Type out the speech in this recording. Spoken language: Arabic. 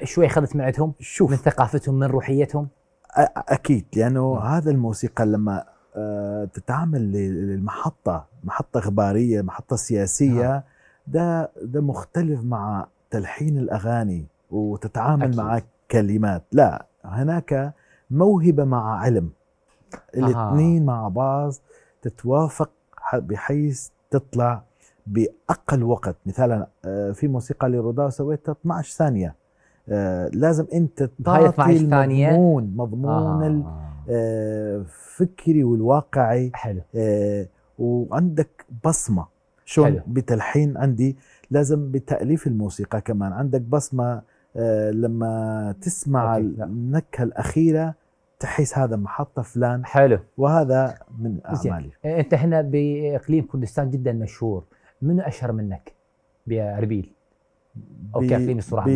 شوي أخذت معتهم شوف من ثقافتهم، من روحيتهم. أكيد، لأنه هذا الموسيقى لما تتعامل للمحطة، محطة إخبارية، محطة سياسية، ده مختلف مع تلحين الأغاني وتتعامل أكيد. مع كلمات. لا، هناك موهبة مع علم، الاثنين مع بعض تتوافق بحيث تطلع بأقل وقت. مثلا في موسيقى لروداو سويتها 12 ثانية، لازم انت تعطي مضمون الفكري والواقعي. حلو. وعندك بصمة شلون بتلحين. عندي لازم بتأليف الموسيقى كمان عندك بصمة. لما تسمع النكهة الأخيرة تحس هذا محطة فلان. حلو. وهذا من أعمالي. انت هنا بإقليم كردستان جدا مشهور، منو أشهر منك بأربيل أو كإقليم الصراحة؟